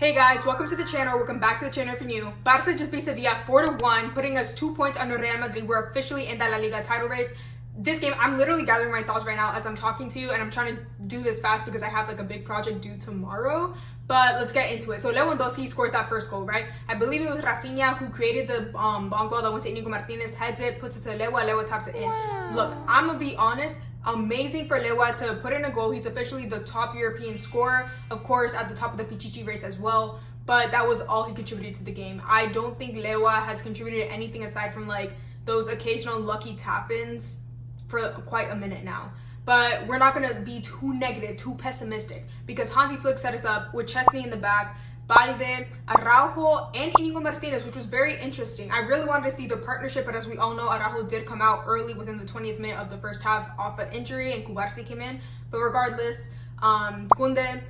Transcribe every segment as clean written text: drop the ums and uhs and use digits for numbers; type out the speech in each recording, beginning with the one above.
Hey guys, welcome to the channel. Welcome back to the channel if you're new. Barca just beat Sevilla 4-1, putting us 2 points under Real Madrid. We're officially in the La Liga title race. This game, I'm literally gathering my thoughts right now as I'm talking to you, and I'm trying to do this fast because I have like a big project due tomorrow. But let's get into it. So Lewandowski scores that first goal, right? I believe it was Rafinha who created the long ball that went to Inigo Martinez, heads it, puts it to Lewa taps it in. Wow. Look, I'm gonna be honest. Amazing for Lewa to put in a goal. He's officially the top European scorer, of course, at the top of the Pichichi race as well. But that was all he contributed to the game. I don't think Lewa has contributed anything aside from like those occasional lucky tap-ins for quite a minute now. But we're not gonna be too negative, too pessimistic, because Hansi Flick set us up with Chesney in the back, Balde, Araujo, and Inigo Martinez, which was very interesting. I really wanted to see the partnership, but as we all know, Araujo did come out early within the 20th minute of the first half off an injury, and Cubarsí came in. But regardless, Kunde,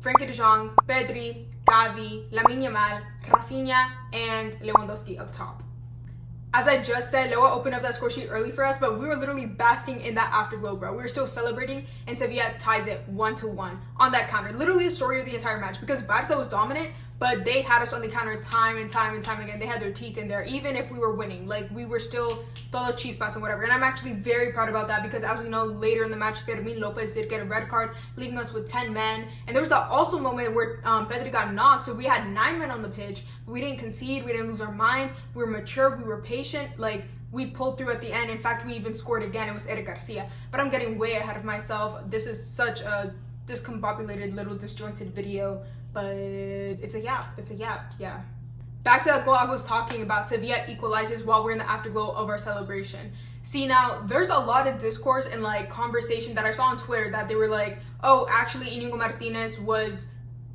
Frenkie de Jong, Pedri, Gavi, Lamine Yamal, Rafinha, and Lewandowski up top. As I just said, Lewa opened up that score sheet early for us, but we were literally basking in that afterglow, bro. We were still celebrating, and Sevilla ties it 1-1 on that counter. Literally the story of the entire match, because Barca was dominant, but they had us on the counter time and time again. They had their teeth in there, even if we were winning. Like, we were still todo chispas and whatever. And I'm actually very proud about that, because as we know, later in the match, Fermin Lopez did get a red card, leaving us with 10 men. And there was that also moment where Pedri got knocked, so we had 9 men on the pitch. We didn't concede, we didn't lose our minds. We were mature, we were patient. Like, we pulled through at the end. In fact, we even scored again. It was Eric Garcia. But I'm getting way ahead of myself. This is such a discombobulated, little disjointed video. But it's a yap, yeah. Back to that goal I was talking about. Sevilla equalizes while we're in the afterglow of our celebration. See, now, there's a lot of discourse and like conversation that I saw on Twitter that they were like, oh, actually Inigo Martinez was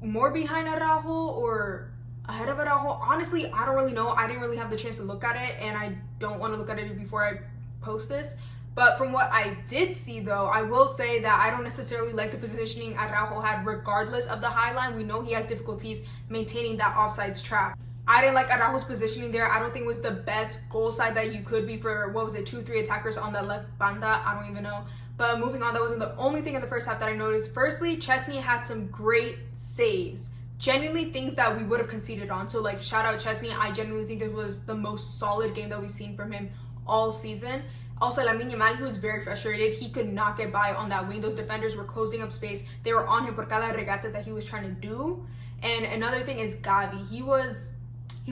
more behind Araujo or ahead of Araujo. Honestly, I don't really know. I didn't really have the chance to look at it, and I don't want to look at it before I post this. But from what I did see, though, I will say that I don't necessarily like the positioning Araujo had regardless of the high line. We know he has difficulties maintaining that offsides trap. I didn't like Araujo's positioning there. I don't think it was the best goal side that you could be for, 2-3 attackers on the left banda. I don't even know. But moving on, that wasn't the only thing in the first half that I noticed. Firstly, Chesney had some great saves. Genuinely things that we would have conceded on. So, like, shout out Chesney. I genuinely think this was the most solid game that we've seen from him all season. Also, Lamine Yamal, he was very frustrated. He could not get by on that wing. Those defenders were closing up space. They were on him por cada regata that he was trying to do. And another thing is Gavi. He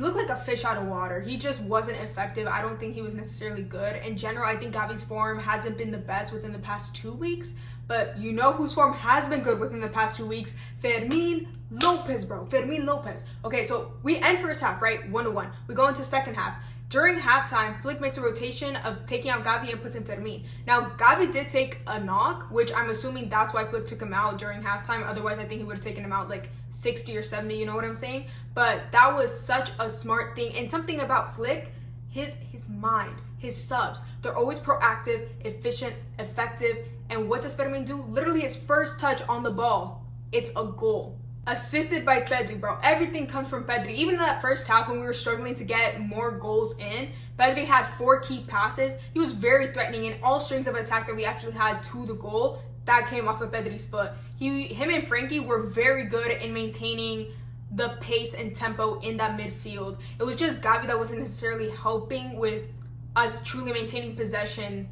looked like a fish out of water. He just wasn't effective. I don't think he was necessarily good. In general, I think Gavi's form hasn't been the best within the past 2 weeks. But you know whose form has been good within the past 2 weeks? Fermin Lopez, bro. Fermin Lopez. Okay, so we end first half, right? 1-1. We go into second half. During halftime, Flick makes a rotation of taking out Gavi and puts in Fermin. Now, Gavi did take a knock, which I'm assuming that's why Flick took him out during halftime. Otherwise, I think he would have taken him out like 60 or 70, you know what I'm saying? But that was such a smart thing. And something about Flick, his mind, his subs, they're always proactive, efficient, effective. And what does Fermin do? Literally his first touch on the ball, it's a goal. Assisted by Pedri, bro. Everything comes from Pedri. Even in that first half when we were struggling to get more goals in, Pedri had 4 key passes. He was very threatening, and all strings of attack that we actually had to the goal, that came off of Pedri's foot. Him and Frankie were very good in maintaining the pace and tempo in that midfield. It was just Gavi that wasn't necessarily helping with us truly maintaining possession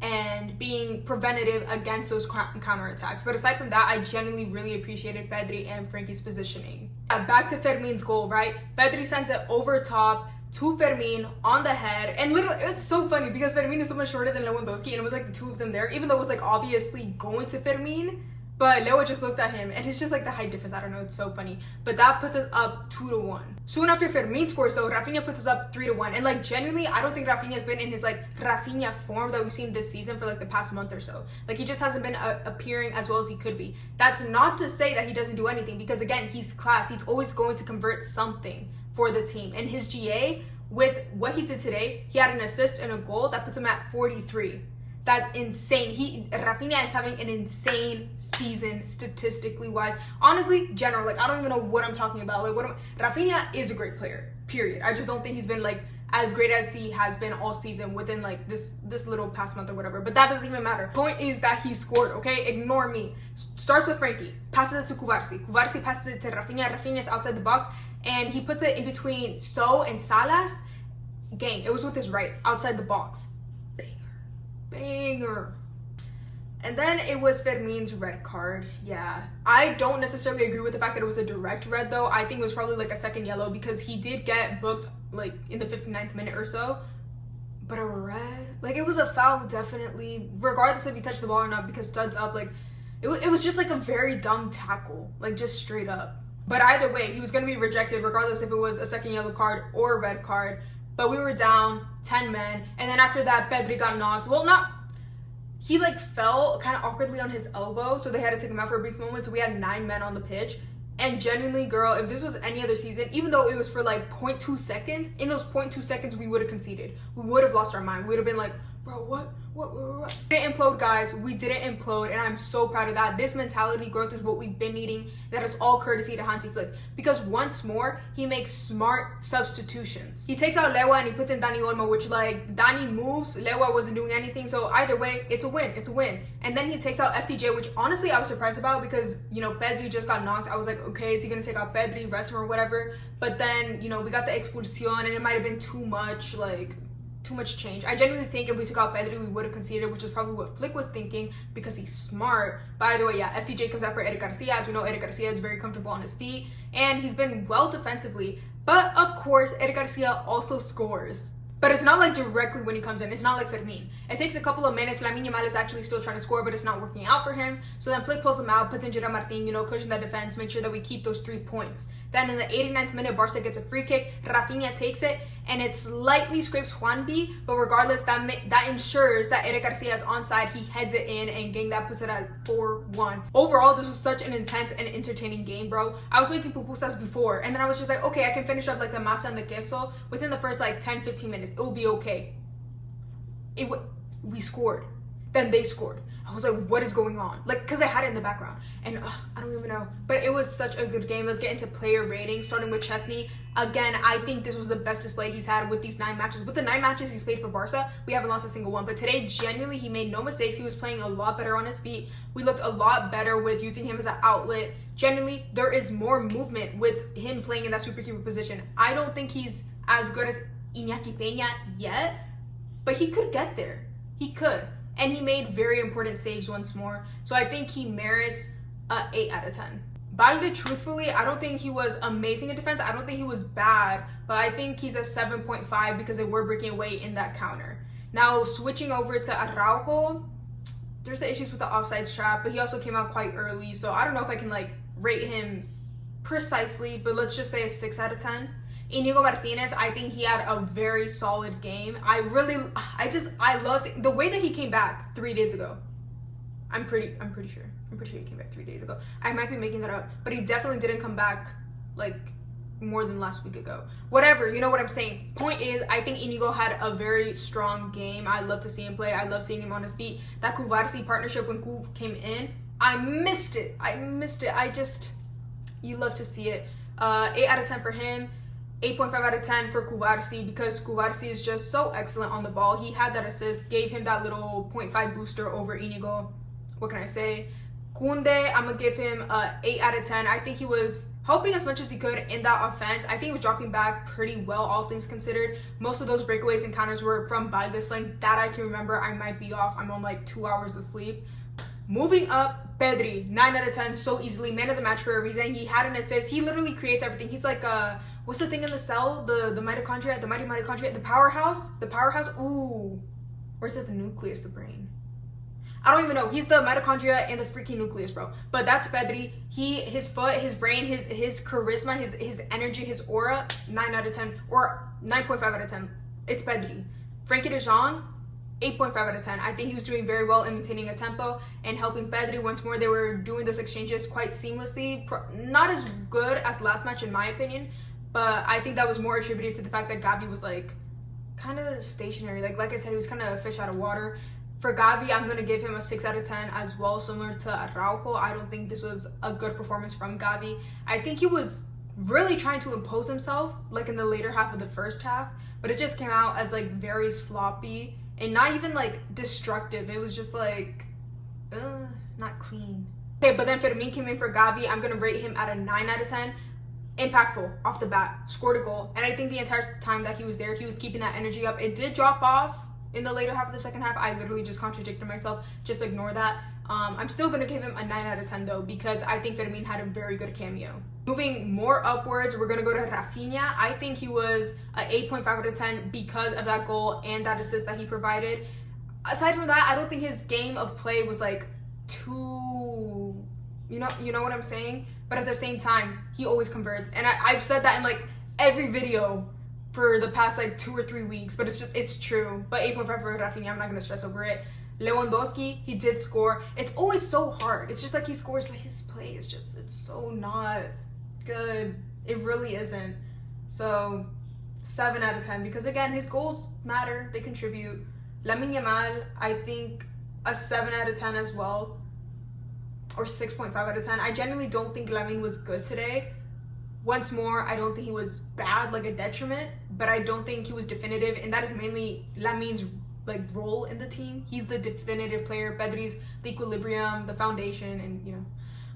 and being preventative against those counterattacks. But aside from that, I genuinely really appreciated Pedri and Frankie's positioning. Back to Fermin's goal, right? Pedri sends it over top to Fermin on the head. And literally, it's so funny because Fermin is so much shorter than Lewandowski, and it was like the two of them there, even though it was like obviously going to Fermin. But Lewa just looked at him, and it's just like the height difference. I don't know, it's so funny. But that puts us up 2-1. Soon after Fermin scores, though, Rafinha puts us up 3-1. And like genuinely, I don't think Rafinha has been in his like Rafinha form that we've seen this season for like the past month or so. Like, he just hasn't been appearing as well as he could be. That's not to say that he doesn't do anything, because again, he's class. He's always going to convert something for the team. And his GA, with what he did today, he had an assist and a goal that puts him at 43. That's insane. Rafinha is having an insane season statistically wise. Honestly, general, like, I don't even know what I'm talking about. Like, Rafinha is a great player, period. I just don't think he's been like as great as he has been all season within like this little past month or whatever. But that doesn't even matter. Point is that he scored, okay? Ignore me. Starts with Frankie, passes it to Cubarsí. Cubarsí passes it to Rafinha. Rafinha's outside the box, and he puts it in between So and Salas. Gang, it was with his right, outside the box. Banger. And then it was Fermin's red card. Yeah, I don't necessarily agree with the fact that it was a direct red though. I think it was probably like a second yellow because he did get booked like in the 59th minute or so. But a red? Like, it was a foul definitely, regardless if he touched the ball or not, because Stud's up. Like, it was just like a very dumb tackle, like just straight up. But either way, he was going to be rejected regardless if it was a second yellow card or a red card. But we were down 10 men, and then after that Pedri got knocked. Well, he like fell kind of awkwardly on his elbow, so they had to take him out for a brief moment. So we had 9 men on the pitch. And genuinely, girl, if this was any other season, even though it was for like 0.2 seconds, in those 0.2 seconds we would have conceded. We would have lost our mind. We would have been like, bro, what? We didn't implode, guys. We didn't implode, and I'm so proud of that. This mentality growth is what we've been needing. That is all courtesy to Hansi Flick, because once more he makes smart substitutions. He takes out Lewa and he puts in Dani Olmo, which like Dani moves, Lewa wasn't doing anything, so either way it's a win. And then he takes out FTJ, which honestly I was surprised about because, you know, Pedri just got knocked. I was like, okay, is he gonna take out Pedri, rest him or whatever? But then, you know, we got the expulsion and it might have been too much change. I genuinely think if we took out Pedri, we would have conceded, which is probably what Flick was thinking because he's smart. By the way, yeah, FTJ comes out for Eric Garcia. As we know, Eric Garcia is very comfortable on his feet, and he's been well defensively. But of course, Eric Garcia also scores. But it's not like directly when he comes in. It's not like Fermin. It takes a couple of minutes. Lamine Yamal is actually still trying to score, but it's not working out for him. So then Flick pulls him out, puts in Gerard Martin, you know, cushion that defense, make sure that we keep those 3 points. Then in the 89th minute, Barca gets a free kick. Rafinha takes it, and it slightly scrapes Juanbi, but regardless, that ensures that Eric Garcia is onside. He heads it in, and gang, that puts it at 4-1. Overall, this was such an intense and entertaining game, bro. I was making pupusas before, and then I was just like, okay, I can finish up like the masa and the queso within the first like 10-15 minutes. It will be okay. We scored. Then they scored. I was like, what is going on? Like, because I had it in the background. And I don't even know. But it was such a good game. Let's get into player ratings, starting with Chesney. Again, I think this was the best display he's had with these 9 matches. With the 9 matches he's played for Barca, we haven't lost a single one. But today, genuinely, he made no mistakes. He was playing a lot better on his feet. We looked a lot better with using him as an outlet. Genuinely, there is more movement with him playing in that super keeper position. I don't think he's as good as Iñaki Peña yet, but he could get there. He could. And he made very important saves once more. So I think he merits a 8 out of 10. Balde, truthfully, I don't think he was amazing in defense. I don't think he was bad, but I think he's a 7.5 because they were breaking away in that counter. Now, switching over to Araujo, there's the issues with the offsides trap, but he also came out quite early. So I don't know if I can like rate him precisely, but let's just say a 6 out of 10. Inigo Martinez, I think he had a very solid game. I love the way that he came back 3 days ago. I'm pretty sure he came back 3 days ago. I might be making that up, but he definitely didn't come back like more than last week ago. Whatever, you know what I'm saying. Point is, I think Inigo had a very strong game. I love to see him play. I love seeing him on his feet. That Cubarsí partnership when Kub came in, I missed it. You love to see it. 8 out of 10 for him. 8.5 out of 10 for Cubarsí because Cubarsí is just so excellent on the ball. He had that assist, gave him that little 0.5 booster over Inigo. What can I say? Koundé, I'm going to give him a 8 out of 10. I think he was helping as much as he could in that offense. I think he was dropping back pretty well, all things considered. Most of those breakaways and counters were from Balde's length. That I can remember. I might be off. I'm on like 2 hours of sleep. Moving up, Pedri, 9 out of 10 so easily. Man of the match for a reason. He had an assist. He literally creates everything. He's like what's the thing in the cell? The mitochondria, the mighty mitochondria, the powerhouse? Ooh. Or is it the nucleus, the brain? I don't even know. He's the mitochondria and the freaking nucleus, bro. But that's Pedri. His foot, his brain, his charisma, his energy, his aura, 9 out of 10 or 9.5 out of 10. It's Pedri. Frankie de Jong, 8.5 out of 10. I think he was doing very well in maintaining a tempo and helping Pedri once more. They were doing those exchanges quite seamlessly. Not as good as last match in my opinion, but I think that was more attributed to the fact that Gavi was like kind of stationary. Like I said, he was kind of a fish out of water. For Gavi, I'm going to give him a 6 out of 10 as well, similar to Araujo. I don't think this was a good performance from Gavi. I think he was really trying to impose himself like in the later half of the first half, but it just came out as like very sloppy and not even like destructive. It was just like not clean. Okay, but then Fermin came in for Gavi. I'm gonna rate him at a 9 out of 10. Impactful off the bat, scored a goal, and I think the entire time that he was there, he was keeping that energy up. It did drop off in the later half of the second half. I literally just contradicted myself. Just ignore that. I'm still gonna give him a 9 out of 10 though, because I think Fermin had a very good cameo. Moving more upwards, we're gonna go to Rafinha. I think he was a 8.5 out of 10 because of that goal and that assist that he provided. Aside from that, I don't think his game of play was like too, you know what I'm saying? But at the same time, he always converts. And I've said that in like every video for the past like 2 or 3 weeks, but it's true. But 8.5 for Rafinha, I'm not gonna stress over it. Lewandowski, he did score. It's always so hard. It's just like he scores, but his play is just, it's so not good. It really isn't. So 7 out of 10, because again, his goals matter, they contribute. Lamine Yamal, I think a 7 out of 10 as well, or 6.5 out of 10. I genuinely don't think Lamine was good today. Once more, I don't think he was bad, like a detriment, but I don't think he was definitive, and that is mainly Lamine's like role in the team. He's the definitive player. Pedri's the equilibrium, the foundation, and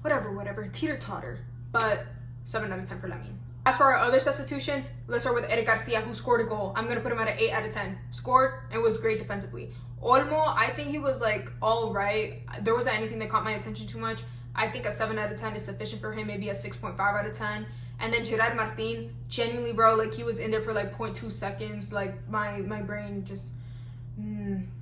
whatever, teeter-totter. But 7 out of 10 for Lamine. As for our other substitutions, let's start with Eric Garcia, who scored a goal. I'm gonna put him at an 8 out of 10. Scored and was great defensively. Olmo, I think he was like all right. There wasn't anything that caught my attention too much. I think a 7 out of 10 is sufficient for him, maybe a 6.5 out of 10. And then Gerard Martin, genuinely, bro, like he was in there for like 0.2 seconds. Like my brain just,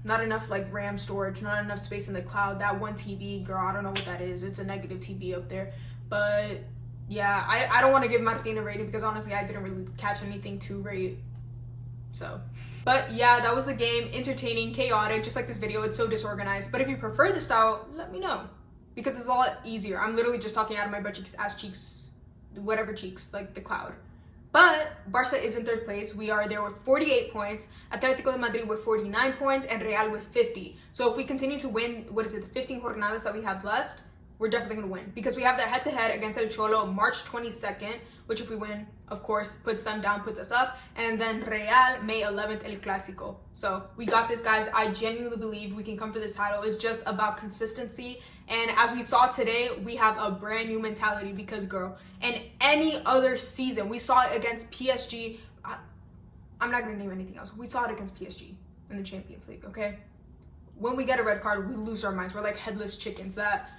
not enough like RAM storage, not enough space in the cloud. That one TV, girl, I don't know what that is. It's a negative TV up there. But yeah, I don't want to give Martin a rating because honestly, I didn't really catch anything to rate. So, but yeah, that was the game. Entertaining, chaotic, just like this video. It's so disorganized. But if you prefer the style, let me know, because it's a lot easier. I'm literally just talking out of my butt cheeks, ass cheeks, whatever cheeks, like the cloud. But Barca is in 3rd place. We are there with 48 points. Atletico de Madrid with 49 points and Real with 50. So if we continue to win, the 15 jornadas that we have left, we're definitely going to win, because we have the head-to-head against El Cholo March 22nd, which if we win, of course, puts them down, puts us up. And then Real, May 11th, El Clásico. So we got this, guys. I genuinely believe we can come for this title. It's just about consistency. And as we saw today, we have a brand new mentality, because, girl, in any other season, we saw it against PSG. I'm not going to name anything else. We saw it against PSG in the Champions League, okay? When we get a red card, we lose our minds. We're like headless chickens. That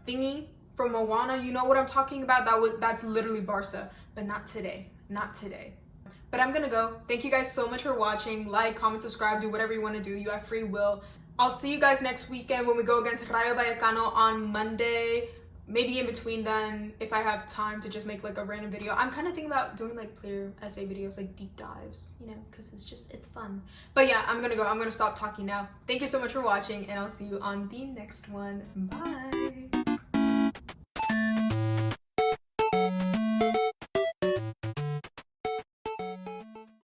thingy from Moana, you know what I'm talking about? That's literally Barca, but not today. Not today. But I'm gonna go. Thank you guys so much for watching. Like, comment, subscribe, do whatever you want to do. You have free will. I'll see you guys next weekend when we go against Rayo Vallecano on Monday. Maybe in between then, if I have time to just make like a random video. I'm kind of thinking about doing like player essay videos, like deep dives, because it's fun. But yeah, I'm gonna go. I'm gonna stop talking now. Thank you so much for watching, and I'll see you on the next one. Bye.